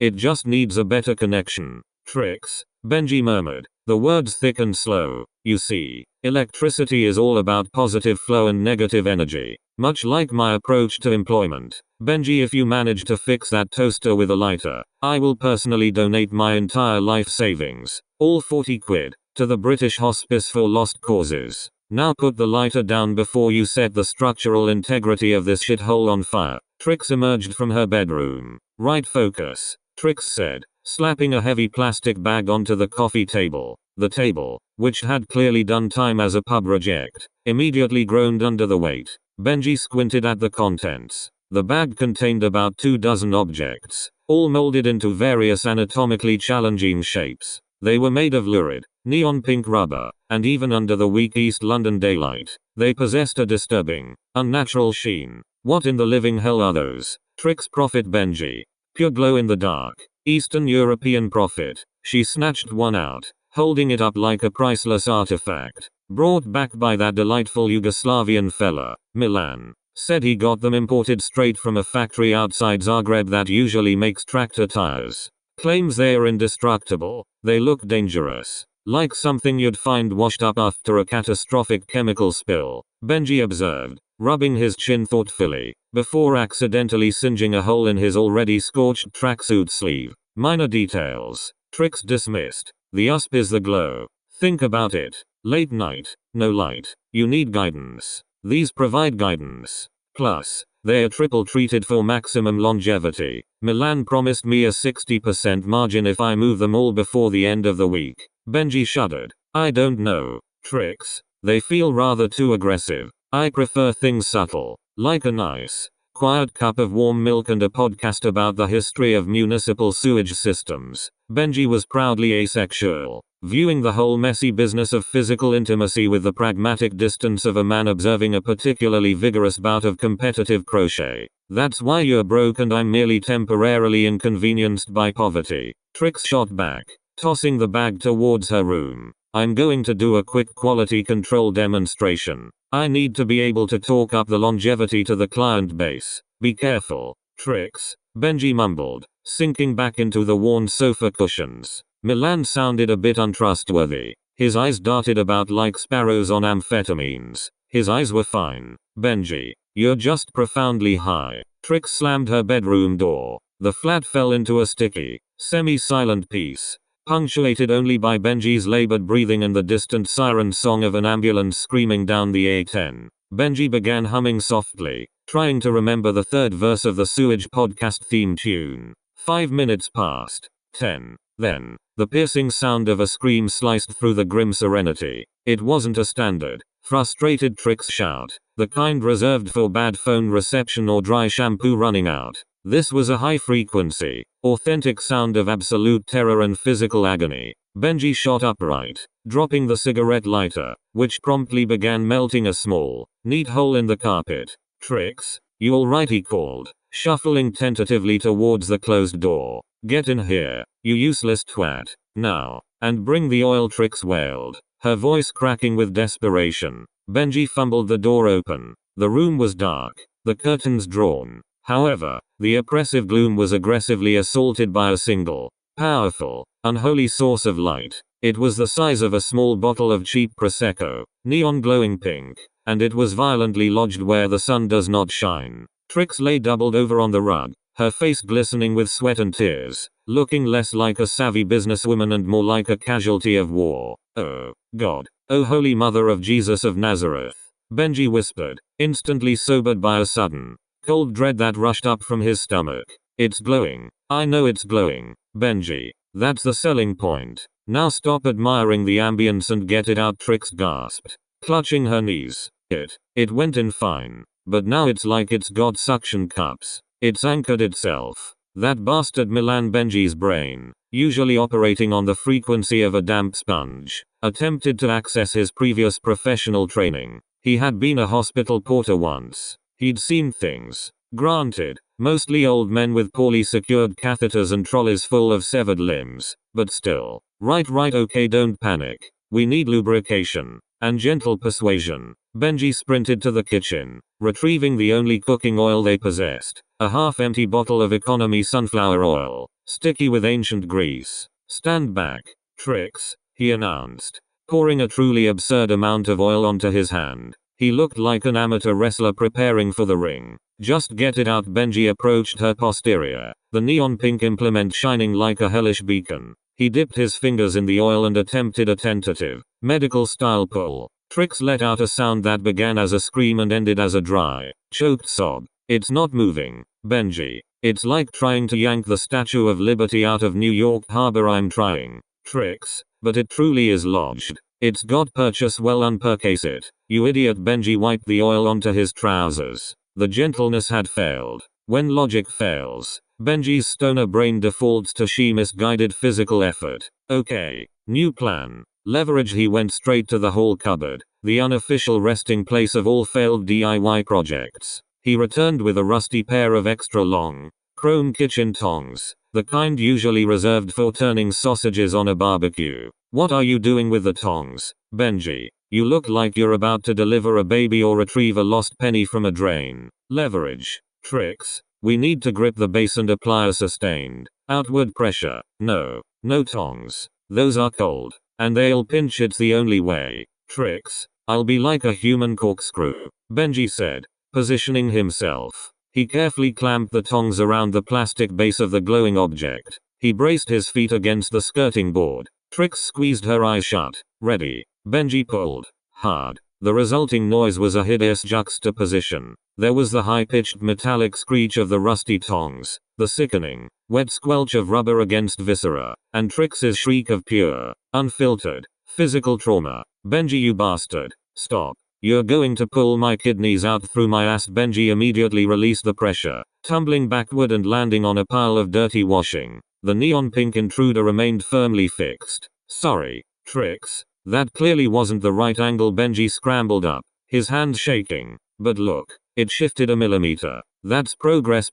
It just needs a better connection. Trix, Benji murmured. The words thick and slow. You see, electricity is all about positive flow and negative energy. Much like my approach to employment. Benji, if you manage to fix that toaster with a lighter, I will personally donate my entire life savings, all 40 quid, to the British Hospice for Lost Causes. Now put the lighter down before you set the structural integrity of this shithole on fire. Trix emerged from her bedroom. Right focus, Trix said, slapping a heavy plastic bag onto the coffee table. The table, which had clearly done time as a pub reject, immediately groaned under the weight. Benji squinted at the contents. The bag contained about 24 objects, all molded into various anatomically challenging shapes. They were made of lurid, neon pink rubber, and even under the weak East London daylight, they possessed a disturbing, unnatural sheen. What in the living hell are those? Trix Prophet Benji. Pure glow in the dark. Eastern European Prophet. She snatched one out, holding it up like a priceless artifact. Brought back by that delightful Yugoslavian fella, Milan. Said he got them imported straight from a factory outside Zagreb that usually makes tractor tires. Claims they are indestructible. They look dangerous. Like something you'd find washed up after a catastrophic chemical spill, Benji observed, rubbing his chin thoughtfully, before accidentally singeing a hole in his already scorched tracksuit sleeve. Minor details. Trix dismissed. The USP is the glow. Think about it. Late night, no light. You need guidance. These provide guidance. Plus, they are triple treated for maximum longevity. Milan promised me a 60% margin if I move them all before the end of the week. Benji shuddered. I don't know, Trix. They feel rather too aggressive. I prefer things subtle, like a nice, quiet cup of warm milk and a podcast about the history of municipal sewage systems. Benji was proudly asexual, viewing the whole messy business of physical intimacy with the pragmatic distance of a man observing a particularly vigorous bout of competitive crochet. That's why you're broke and I'm merely temporarily inconvenienced by poverty. Trix shot back, tossing the bag towards her room. I'm going to do a quick quality control demonstration. I need to be able to talk up the longevity to the client base. Be careful, Trix, Benji mumbled, sinking back into the worn sofa cushions. Milan sounded a bit untrustworthy. His eyes darted about like sparrows on amphetamines. His eyes were fine. Benji, you're just profoundly high. Trix slammed her bedroom door. The flat fell into a sticky, semi-silent peace, punctuated only by Benji's labored breathing and the distant siren song of an ambulance screaming down the A10. Benji began humming softly, trying to remember the third verse of the Sewage Podcast theme tune. 5 minutes passed. 10. Then, the piercing sound of a scream sliced through the grim serenity. It wasn't a standard, frustrated Trix shout, the kind reserved for bad phone reception or dry shampoo running out. This was a high-frequency, authentic sound of absolute terror and physical agony. Benji shot upright, dropping the cigarette lighter, which promptly began melting a small, neat hole in the carpet. Trix, you alright? He called, shuffling tentatively towards the closed door. Get in here, you useless twat. Now, and bring the oil, Trix wailed, her voice cracking with desperation. Benji fumbled the door open. The room was dark, the curtains drawn. However, the oppressive gloom was aggressively assaulted by a single, powerful, unholy source of light. It was the size of a small bottle of cheap Prosecco, neon glowing pink, and it was violently lodged where the sun does not shine. Trix lay doubled over on the rug, her face glistening with sweat and tears, looking less like a savvy businesswoman and more like a casualty of war. Oh, God. Oh, Holy Mother of Jesus of Nazareth. Benji whispered, instantly sobered by a sudden, cold dread that rushed up from his stomach. It's glowing. I know it's glowing. Benji. That's the selling point. Now stop admiring the ambience and get it out, Trix gasped, clutching her knees. It went in fine. But now it's like it's got suction cups. It's anchored itself. That bastard Milan. Benji's brain, usually operating on the frequency of a damp sponge, attempted to access his previous professional training. He had been a hospital porter once. He'd seen things. Granted, mostly old men with poorly secured catheters and trolleys full of severed limbs. But still. Right, okay, don't panic. We need lubrication. And gentle persuasion. Benji sprinted to the kitchen, retrieving the only cooking oil they possessed. A half-empty bottle of economy sunflower oil. sticky with ancient grease. Stand back, Trix, he announced, pouring a truly absurd amount of oil onto his hand. He looked like an amateur wrestler preparing for the ring. Just get it out. Benji approached her posterior, the neon pink implement shining like a hellish beacon. He dipped his fingers in the oil and attempted a tentative, medical-style pull. Trix let out a sound that began as a scream and ended as a dry, choked sob. It's not moving, Benji. It's like trying to yank the Statue of Liberty out of New York Harbor. I'm trying, Trix, but it truly is lodged. It's got purchase. Well, unpercase it, you idiot. Benji wiped the oil onto his trousers. The gentleness had failed. When logic fails, Benji's stoner brain defaults to misguided physical effort. Okay, new plan. Leverage. He went straight to the hall cupboard, the unofficial resting place of all failed DIY projects. He returned with a rusty pair of extra long, chrome kitchen tongs, the kind usually reserved for turning sausages on a barbecue. What are you doing with the tongs, Benji? You look like you're about to deliver a baby or retrieve a lost penny from a drain. Leverage. Trix, we need to grip the base and apply a sustained, outward pressure. No tongs. Those are cold, and they'll pinch. It's the only way. Trix, I'll be like a human corkscrew, Benji said, positioning himself. He carefully clamped the tongs around the plastic base of the glowing object. He braced his feet against the skirting board. Trix squeezed her eyes shut. Ready. Benji pulled hard. The resulting noise was a hideous juxtaposition. There was the high-pitched metallic screech of the rusty tongs, the sickening, wet squelch of rubber against viscera, and Trix's shriek of pure, unfiltered, physical trauma. Benji, you bastard. Stop. You're going to pull my kidneys out through my ass. Benji immediately released the pressure, tumbling backward and landing on a pile of dirty washing. The neon pink intruder remained firmly fixed. Sorry, Trix. That clearly wasn't the right angle. Benji scrambled up, his hands shaking. But look, it shifted a millimeter. That's progress.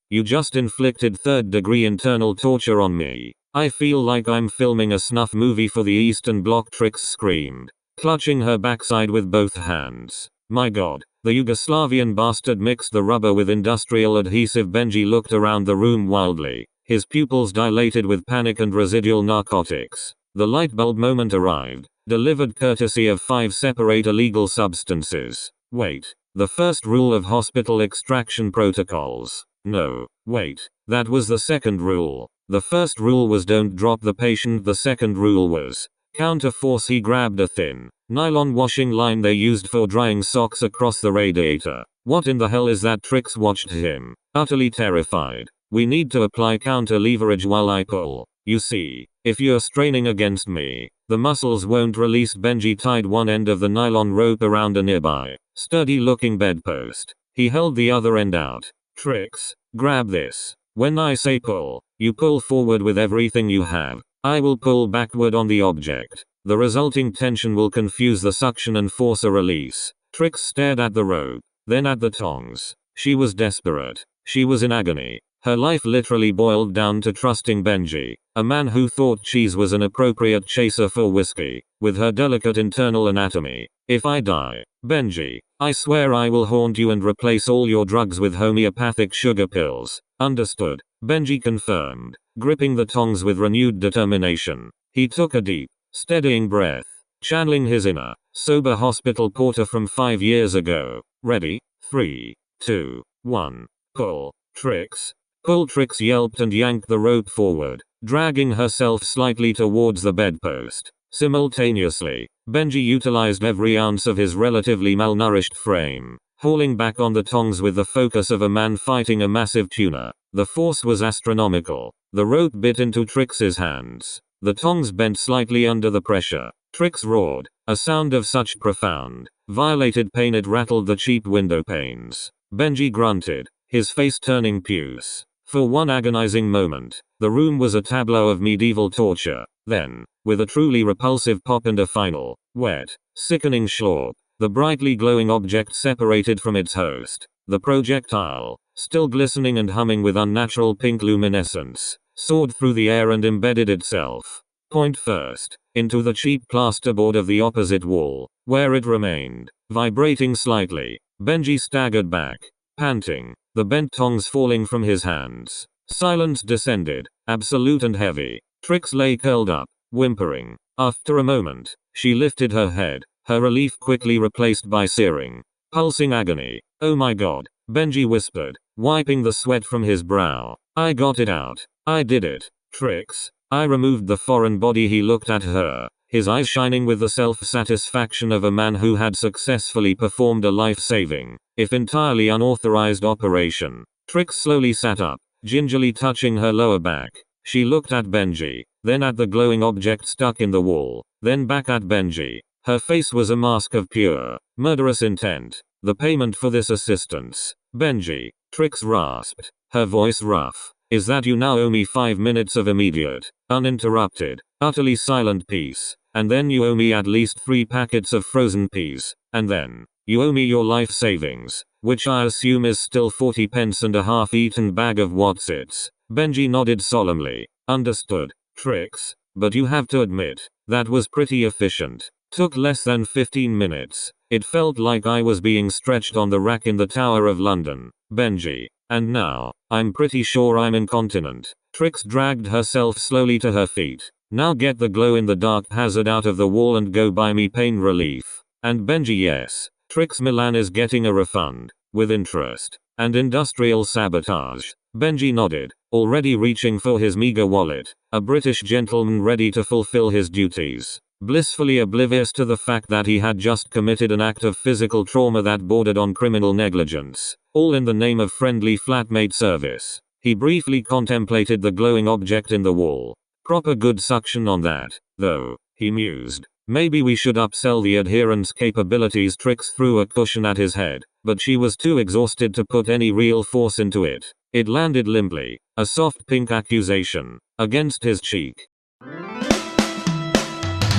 You just inflicted third-degree internal torture on me. I feel like I'm filming a snuff movie for the Eastern Bloc. Trix screamed, clutching her backside with both hands. My god, the Yugoslavian bastard mixed the rubber with industrial adhesive. Benji looked around the room wildly, his pupils dilated with panic and residual narcotics. The light bulb moment arrived, delivered courtesy of 5 separate illegal substances. Wait. The first rule of hospital extraction protocols. No, wait. That was the second rule. The first rule was don't drop the patient. The second rule was counter force. He grabbed a thin, nylon washing line they used for drying socks across the radiator. What in the hell is that? Trix watched him, utterly terrified. We need to apply counter leverage while I pull. You see, if you're straining against me, the muscles won't release. Benji tied one end of the nylon rope around a nearby, sturdy-looking bedpost. He held the other end out. Trix, grab this. When I say pull, you pull forward with everything you have. I will pull backward on the object. The resulting tension will confuse the suction and force a release. Trix stared at the rope, then at the tongs. She was desperate. She was in agony. Her life literally boiled down to trusting Benji, a man who thought cheese was an appropriate chaser for whiskey, with her delicate internal anatomy. If I die, Benji, I swear I will haunt you and replace all your drugs with homeopathic sugar pills. Understood, Benji confirmed, gripping the tongs with renewed determination. He took a deep, steadying breath, channeling his inner, sober hospital porter from 5 years ago. Ready? 3, 2, 1, pull. Trix. Pull. Trix yelped and yanked the rope forward, dragging herself slightly towards the bedpost. Simultaneously, Benji utilized every ounce of his relatively malnourished frame, hauling back on the tongs with the focus of a man fighting a massive tuna. The force was astronomical. The rope bit into Trix's hands. The tongs bent slightly under the pressure. Trix roared, a sound of such profound, violated pain it rattled the cheap window panes. Benji grunted, his face turning puce. For one agonizing moment, the room was a tableau of medieval torture. Then, with a truly repulsive pop and a final, wet, sickening slurp, the brightly glowing object separated from its host. The projectile, still glistening and humming with unnatural pink luminescence, soared through the air and embedded itself, point first, into the cheap plasterboard of the opposite wall, where it remained, vibrating slightly. Benji staggered back, panting, the bent tongs falling from his hands. Silence descended, absolute and heavy. Trix lay curled up, whimpering. After a moment, she lifted her head, her relief quickly replaced by searing, pulsing agony. Oh my god, Benji whispered, wiping the sweat from his brow. I got it out. I did it. Trix. I removed the foreign body. He looked at her, his eyes shining with the self-satisfaction of a man who had successfully performed a life-saving, if entirely unauthorized operation. Trix slowly sat up, gingerly touching her lower back. She looked at Benji, then at the glowing object stuck in the wall, then back at Benji. Her face was a mask of pure, murderous intent. The payment for this assistance. Benji. Trix rasped, her voice rough. Is that you now owe me 5 minutes of immediate, uninterrupted, utterly silent peace. And then you owe me at least 3 packets of frozen peas. And then, you owe me your life savings, which I assume is still 40 pence and a half-eaten bag of Wotsits. Benji nodded solemnly. Understood, Trix, but you have to admit, that was pretty efficient. Took less than 15 minutes. It felt like I was being stretched on the rack in the Tower of London. Benji. And now, I'm pretty sure I'm incontinent. Trix dragged herself slowly to her feet. Now get the glow-in-the-dark hazard out of the wall and go buy me pain relief. And Benji, yes, Trix Milan is getting a refund, with interest, and industrial sabotage. Benji nodded, already reaching for his meager wallet, a British gentleman ready to fulfill his duties, blissfully oblivious to the fact that he had just committed an act of physical trauma that bordered on criminal negligence, all in the name of friendly flatmate service. He briefly contemplated the glowing object in the wall. Proper good suction on that, though, he mused. Maybe we should upsell the adherence capabilities. Trix threw a cushion at his head, but she was too exhausted to put any real force into it. It landed limply, a soft pink accusation, against his cheek.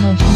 Motion.